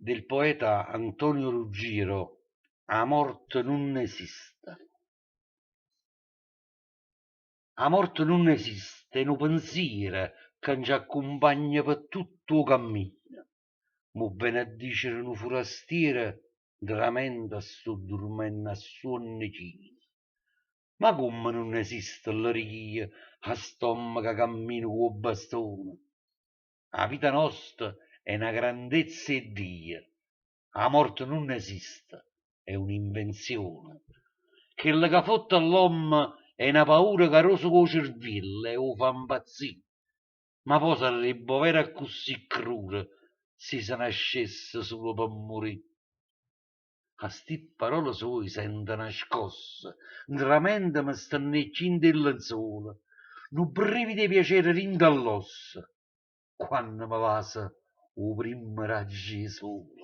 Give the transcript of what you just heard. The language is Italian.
del poeta Antonio Ruggiero, A morte non esiste. A morte non esiste, è un pensiero che ci accompagna per tutto il cammino. Mo benedicere un forastiere, veramente sto dormendo a sonno chino. Ma come non esiste l'orecchia a st'uomo che cammina con bastone? La vita nostra è una grandezza e Dio. La morte non esiste, è un'invenzione. Quella che ha fatto all'uomo è una paura che rosa con il cervello e lo fa impazzire. Ma poi sarebbe vero così crude se nascesse solo per morire. A sti parole sue sento una scossa, veramente mi stannecciando il lenzuolo, un brivido di piacere rinda all'osso, quando mi passa o primo raggio di sole.